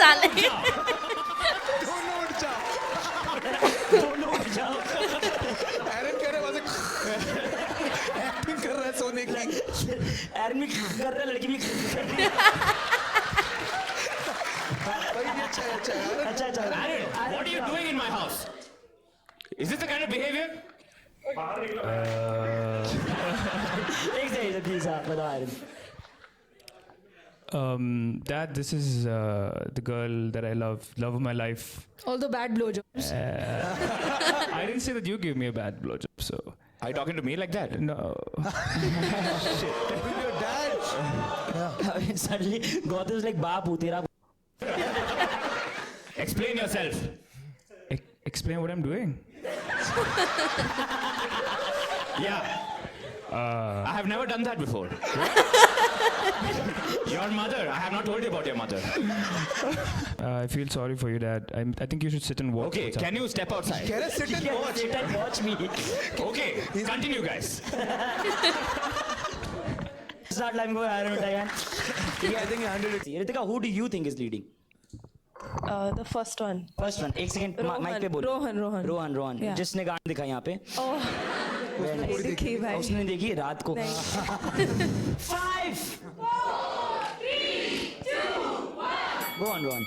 साले दोनों उठ जाओ। दोनों उठ जाओ। एरन कह रहे वैसे एक्टिंग कर रहा है सोने की। एरन भी कर रहा है, लड़की भी कर रही है। भाई ये अच्छा है, अच्छा है। एरन, अच्छा अच्छा Aaron, what are you doing in my house? Is this the kind of behavior? एक से प्लीज आप बताओ एरन। Dad, this is the girl that I love of my life. All the bad blowjobs. I didn't say that you gave me a bad blowjob, so Are you talking to me like that? no. your dad. Suddenly Gautam is like बाप हूँ तेरा। Explain yourself. Explain what I'm doing. Yeah. I have never done that before. Your mother. I have not told you about your mother. I feel sorry for you, Dad. I think you should sit and watch. Okay, what's can you step outside? कह रहे sit and watch. Sit and watch me. Okay, continue, guys. Start lying for Aaron again. I think you handled it. Ritika, who do you think is leading? The first one. First one. एक second mic पे बोल। Rohan. Rohan Yeah. जिसने गान दिखा यहाँ पे। Oh, Very nice. देखी भाई। उसने देखी रात को। 5, 4, 3, 2, 1. Go on, Rohan.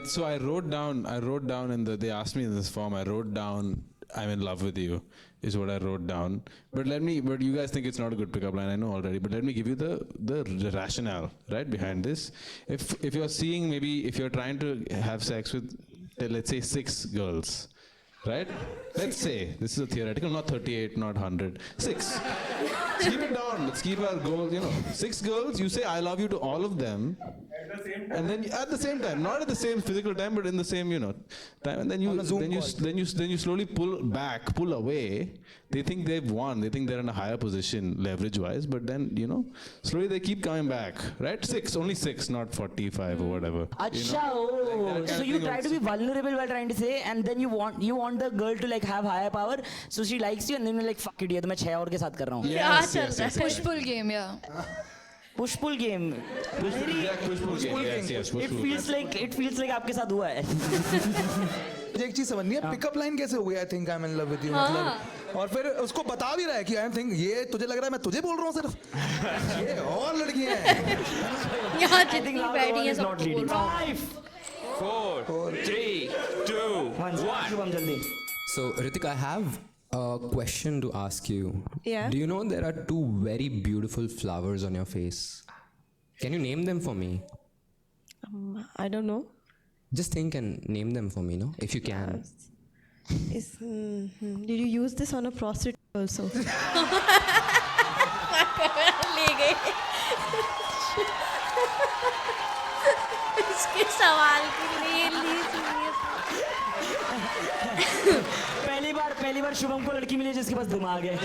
So I wrote down in they asked me in this form, I wrote down, I'm in love with you, is what I wrote down. But you guys think it's not a good pickup line, I know already, but let me give you the rationale, right, behind this. If you're seeing, maybe if you're trying to have sex with, let's say 6 girls, right? Let's say, this is a theoretical, not 38, not 100, 6. Let's keep it down, let's keep our goal, 6 girls, you say I love you to all of them. And then at the same time, not at the same physical time, but in the same, time. And then you slowly pull away. They think they've won. They think they're in a higher position leverage-wise. But then, slowly they keep coming back, right? 6, only 6, not 45 or whatever. Acha, so you try to be vulnerable while trying to say, and then you want the girl to like have higher power. So she likes you, and then you're like, fuck it, ये तो मैं 6 और के साथ कर रहा हूँ. क्या चल रहा है? Push pull game, yeah. Push pull game. Push-pull game. Yes, push-pull. It feels like आपके साथ हुआ है. मुझे एक चीज समझनी है, पिकअप लाइन कैसे हो गई? I think I am in love with you, मतलब और फिर उसको बता भी रहा है कि आई एम थिंक, ये तुझे लग रहा है मैं तुझे बोल रहा हूँ सिर्फ, ये और लड़कियां हैं. यहाँ जितनी बैठी हैं सब बोल रहा हूँ. 5, 4, 3, 2, 1. शुभम जल्दी. So, Ritik, I have a question to ask you. Yeah. Do you know there are 2 very beautiful flowers on your face? Can you name them for me? I don't know. Just think and name them for me, no? If you can. Did you use this on a prostitute also? ले गए. इसके सवाल के लिए पहली बार शुभम को लड़की मिली जिसके पास दिमाग है.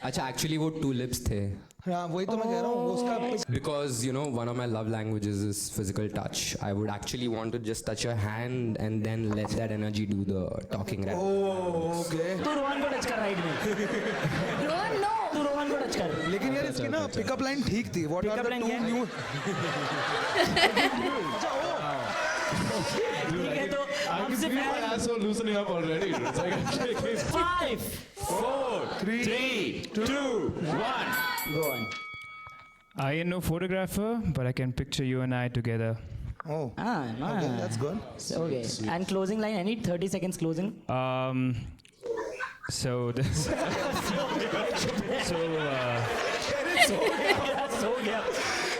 अच्छा, actually वो 2 lips थे. हाँ, वही तो मैं कह रहा हूँ. उसका Because one of my love languages is physical touch. I would actually want to just touch your hand and then let that energy do the talking. Right? Oh, okay. तू रोहन को टच कर राइट में. Rohan, no. तू रोहन को touch कर. लेकिन यार इसकी ना पिकअप लाइन ठीक थी. What are Pickup the line 2 क्या है? new? ठीक है तो हमसे Asshole loosening up already. It's like 5, 4, 3, 2, 1. Go on. I am no photographer, but I can picture you and I together. Oh, Ah, okay, that's good. Okay. And closing line. I need 30 seconds closing. So this. So गया.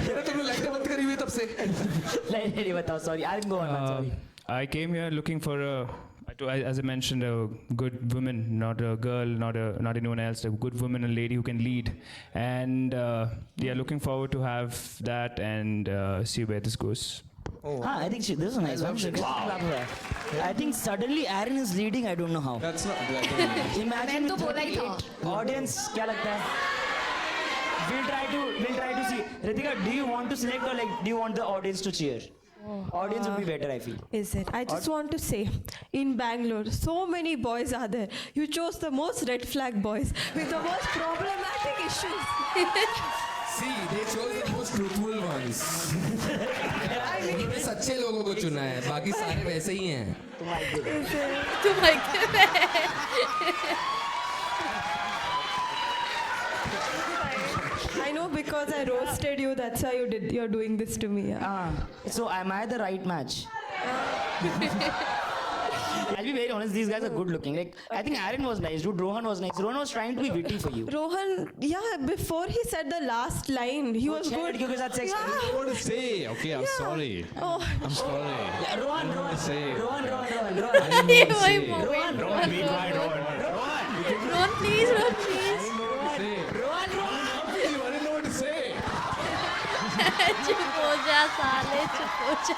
तेरे तुमने लाइटें बंद करी हुई तब से. नहीं बताओ. Sorry. I'll go on. man, sorry. I came here looking for as I mentioned, a good woman, not a girl, not anyone else, a good woman, a lady who can lead. And looking forward to have that and see where this goes. I think this is a nice one. Wow. I think suddenly Aaron is leading. I don't know how. That's not. Imagine मैंने तो बोला ही था. audience क्या लगता है? We'll try to see. Ritika, do you want to select or like do you want the audience to cheer? Audience would be better, I feel. Is it? I just want to say, in Bangalore, so many boys are there. You chose the most red flag boys with the most problematic issues. See, they chose the most truthful ones. उन्होंने सच्चे लोगों को चुना है, बाकी सारे वैसे ही हैं. तुम I know because I roasted you. That's why you're doing this to me. Yeah. So am I the right match? I'll be very honest, these guys are good looking. Like, I think Aaron was nice, dude. Rohan was nice. Rohan was trying to be witty for you. Rohan, yeah, before he said the last line, he was good. लड़कियों के साथ sex I don't want to say. Okay, I'm sorry. Oh. I'm sorry. Yeah, Rohan, I don't Rohan, want to say. Rohan, Rohan, Rohan, I Rohan. didn't want to वही say. moment. Rohan, Be quiet, Rohan. Ron, please, Ron, please. Say. Rohan, Rohan. I didn't know what to say. चुप हो जा साले, चुप हो जा.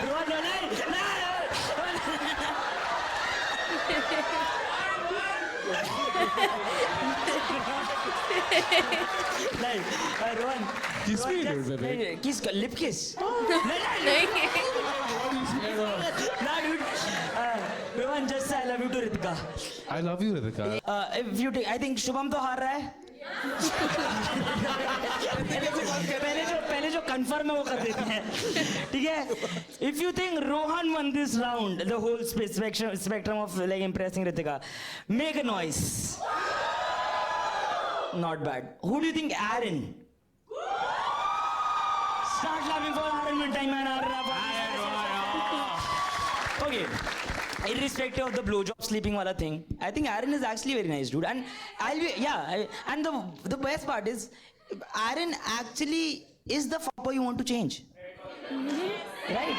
Rohan, Rohan, no. नहीं, Rohan. Kiss me, Rohan, dude, baby. नहीं, kiss कर, lip kiss. नहीं. Nah, dude. Rohan, just say I love you to Ritika. I love you, Ritika. If you take, I think Shubham तो हार रहा है. पहले जो कंफर्म है वो कर देते हैं, ठीक है? If you think Rohan won this round, the whole spectrum of like impressing Ritika, make a noise. Not bad. Who do you think Aaron? Start laughing for Aaron one time, man. Okay. Irrespective of the blowjob sleeping wala thing, I think Aaron is actually very nice, dude. And and the best part is, Aaron actually is the fuckboy you want to change. Right?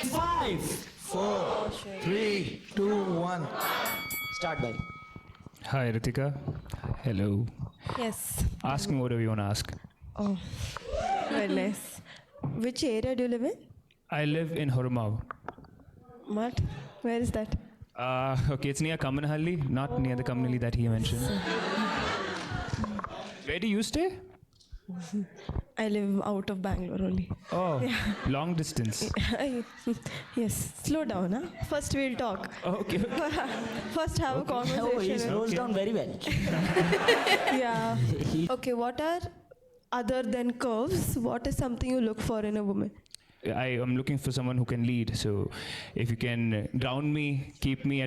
5, 4, 3, 2, 1. start by. Hi, Ritika. Hello. Yes. Ask me whatever you want to ask. Oh, very nice. Which area do you live in? I live in Hormao. What? Where is that? Okay, it's near Kamanhalli, not near the Kamanhalli that he mentioned. Where do you stay? I live out of Bangalore only. Oh, long distance. Yes. Slow down, huh? First we'll talk. Okay. First have a Oh, he conversation. slows down very well. Yeah. Okay, what are, other than curves, what is something you look for in a woman? I am looking for someone who can lead. So, if you can ground me, keep me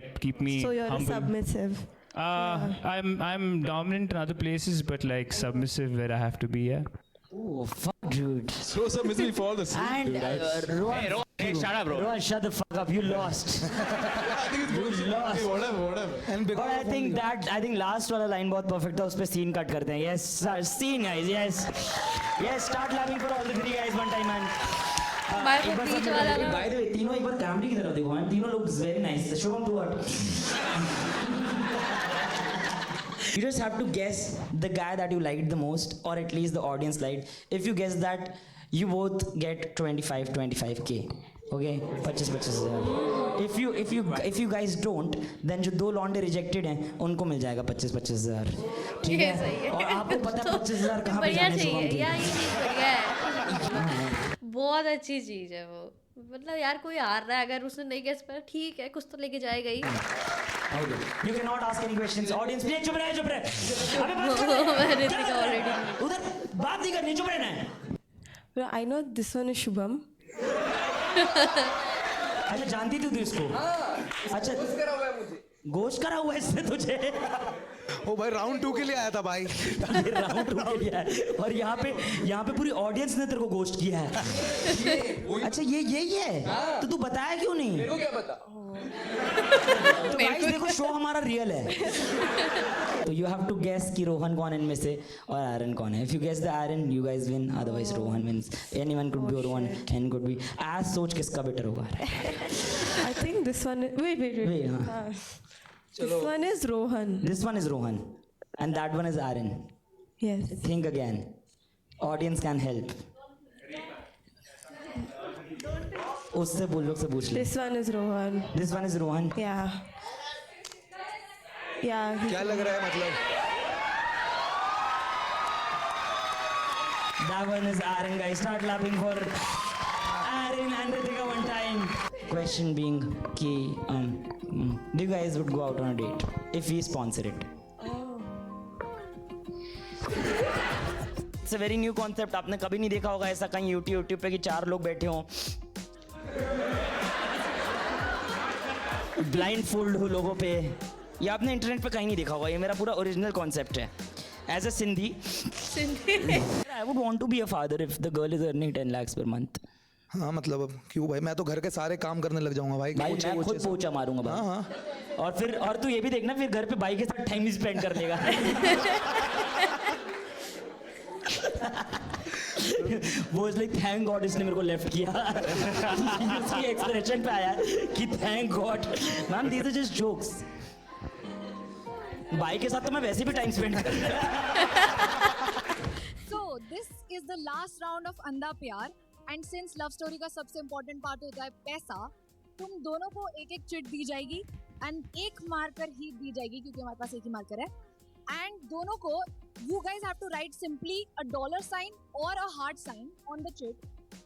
So you're humble. a submissive. I'm dominant in other places, but like submissive where I have to be. Yeah. Oh, fuck, dude. So submissively for the sleep, And dude. Rohan, shut up, bro. Rohan, shut the fuck up. You lost. I think it's bullshit. lost. Okay, whatever. And But because I think last वाला line बहुत perfect था, उस पे scene cut करते हैं. Yes, scene guys, yes. Yes, start laughing for all the 3 guys one time, man. My एक बार बीच सब वाला लोग- ना. by the way, तीनों एक बार कैमरे की तरफ देखो, man. तीनों लोग very nice. Shubham, do what? You just have to guess the guy that you liked the most, or at least the audience liked. If you guess that, you both get 25k. Okay, 25,000. If you guys don't, then जो 2 लौंडे rejected हैं, उनको मिल जाएगा 25,000. ठीक ये है? सही है. और आपको पता है 25,000 कहाँ पे बढ़िया जाने चीज शुभम है के? यार, ये चीज बढ़िया है. बहुत अच्छी चीज है वो. मतलब यार कोई हार रहा है, अगर उसने नहीं गेस पाया ठीक है, कुछ तो लेके जाएगा ही. Okay. You cannot ask any questions. Audience, please चुप रहे. अबे बात कर. मैंने देखा already. उधर बात नहीं करनी, चुप रहना है. I know this one is Shubham. अच्छा, जानती थी तू इसको? अच्छा, गोश्त करा हुआ है इसने तुझे? ओ भाई राउंड 2 के लिए आया था भाई. राउंड 2 के लिए है. और यहाँ पे पूरी ऑडियंस ने तेरे को गोश्त किया है. अच्छा, ये यही है. तो तू बताया क्यों नहीं? मेरे को क्या पता? तो guys, देखो शो हमारा रियल है. तो you have to guess कि रोहन कौन है इनमें से और आरन कौन है. If you guess the Aaron, you guys win. Otherwise, Rohan wins. Anyone could be Rohan, and could be. आज सोच किसका बेटर होगा. I think this one is, wait. Wait, हाँ. This one is Rohan. This one is Rohan, and that one is Aaron. Yes. Think again. Audience can help. उससे बोल लोग से पूछ ले. This one is Rohan. This one is Rohan. Yeah. Yeah. क्या लग रहा है मतलब? That one is Aaron, guys. Start clapping for Aaron and Ritika one time. Question being, कि do you guys would go out on a date if we sponsor it? It's a very new concept. आपने कभी नहीं देखा होगा ऐसा कहीं YouTube पे कि 4 लोग बैठे हों, ब्लाइंड फोल्ड हो लोगों पे. ये आपने इंटरनेट पे कहीं नहीं देखा होगा. ये मेरा पूरा ओरिजिनल कॉन्सेप्ट है. As a Sindhi, I would want to be a father if the girl is earning 10 lakhs per month. हाँ मतलब अब क्यों भाई, मैं तो घर के सारे काम करने लग जाऊंगा भाई. भाई पोछे मैं वोछे खुद सब. पोछा मारूंगा भाई. हाँ हाँ. और तू ये भी देखना फिर घर पे भाई के साथ टाइम स्पेंड कर लेगा. वो इज लाइक थैंक गॉड इसने मेरे को लेफ्ट किया. उसकी एक्सप्रेशन पे आया कि thank god. Ma'am these are just jokes. भाई के साथ तो मैं वैसे भी टाइम स्पेंड कर. So this is the last round of अंधा प्यार. एंड सिंस लव स्टोरी का सबसे इम्पोर्टेंट पार्ट होता है पैसा, तुम दोनों को एक एक चिट दी जाएगी एंड एक मार्कर ही दी जाएगी क्योंकि हमारे पास एक ही मार्कर है. एंड दोनों को you guys have to write simply a $sign और a heart sign on the chit.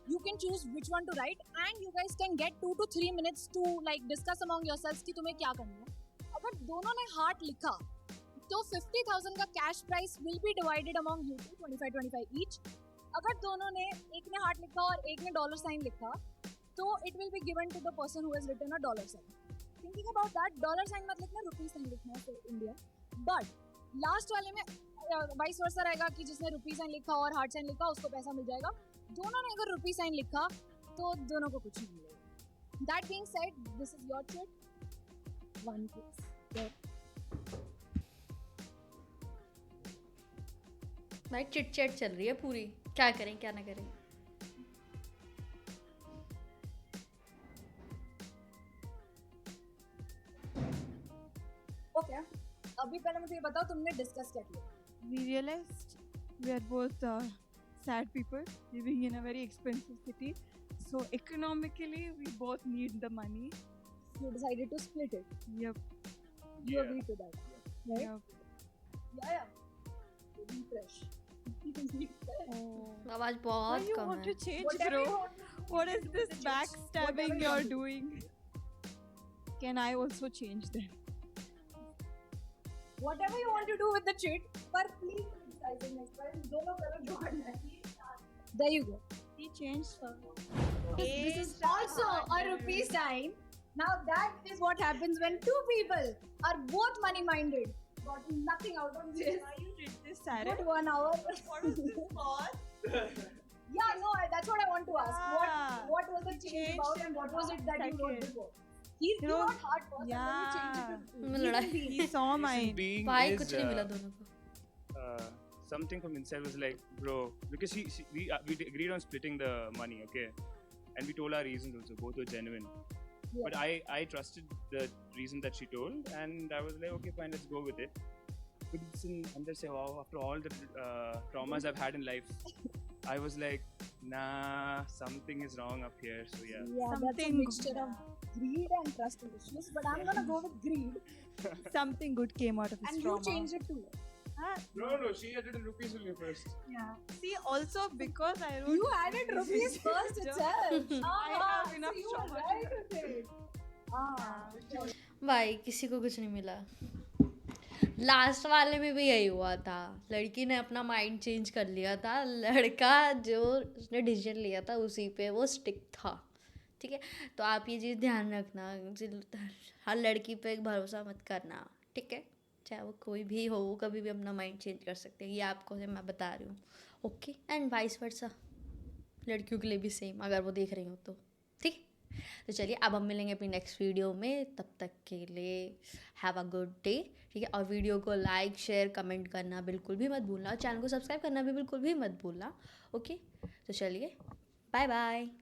You can choose which one to write and you guys can get 2 to 3 minutes to like discuss among yourselves कि तुम्हें क्या करना है. अगर दोनों ने heart लिखा तो 50,000 का cash prize will be divided among you two 25-25 each. अगर दोनों ने, एक ने हार्ट लिखा और एक ने $sign लिखा, तो it will be given to the person who has written a $sign. Thinking about that, $sign मत लिखना, ₹sign लिखना है फॉर इंडिया. बट लास्ट वाले में वाइस वर्सा रहेगा कि जिसने ₹sign लिखा और हार्ट साइन लिखा उसको पैसा मिल जाएगा. दोनों ने अगर ₹sign लिखा तो दोनों को कुछ नहीं मिलेगा. That being said, this is your chit. 1 piece. भाई चिट चैट चल रही है पूरी, क्या करें क्या ना करें. ओके, अभी पहले मुझे ये बताओ तुमने डिस्कस क्या किया. We realized we are both sad people living in a very expensive city. So economically, we both need the money. You decided to split it. Yep. You agree to that, right? Yep. Yeah. Refresh. आवाज Why बहुत you come want है. to change, Whatever bro? you want to do. What is this Whatever backstabbing you you're want to do. doing? Can I also change them? Whatever you want to do with the cheat, but please criticize it next time. दोनों करो जो करना है. There you go. He changed her. This is also a $sign. Now that is what happens when two people are both money-minded. Got nothing out of this. Why you did this, Sarah? Good 1 hour. What is this for? Yeah, no, that's what I want to ask. Yeah. What was the change Changed about and what was it that you wrote second. before? You wrote hard first and then you changed it to में लड़ाई. He saw mine. भाई कुछ नहीं मिला दोनों को. Something from inside was like, bro, because we agreed on splitting the money, okay, and we told our reasons also, both were genuine. Yeah. But I trusted the reason that she told, and I was like, okay, fine, let's go with it. But it's under say, wow, after all the traumas I've had in life, I was like, nah, something is wrong up here. So yeah. Yeah, that's a Something mixture of greed and trust issues. But I'm gonna go with greed. Something good came out of his And trauma. you changed it too. No, she added rupees only first. Yeah. See, also because I wrote. You added rupees first itself. I have enough so you were trauma. right with it. भाई किसी को कुछ नहीं मिला. Last वाले में भी यही हुआ था. लड़की ने अपना माइंड चेंज कर लिया था, लड़का जो उसने डिसीजन लिया था उसी पे वो स्टिक था. ठीक है, तो आप ये चीज़ ध्यान रखना, हर लड़की पे भरोसा मत करना. ठीक है, चाहे वो कोई भी हो, वो कभी भी अपना माइंड चेंज कर सकते हैं. ये आपको मैं बता रही हूँ. ओके, एंड वाइस वर्सा लड़कियों के लिए भी सेम, अगर वो देख रही हो तो. ठीक है, तो चलिए अब हम मिलेंगे अपनी नेक्स्ट वीडियो में. तब तक के लिए हैव अ गुड डे. ठीक है, और वीडियो को लाइक शेयर कमेंट करना बिल्कुल भी मत भूलना, चैनल को सब्सक्राइब करना भी बिल्कुल भी मत भूलना. ओके, तो चलिए बाय बाय.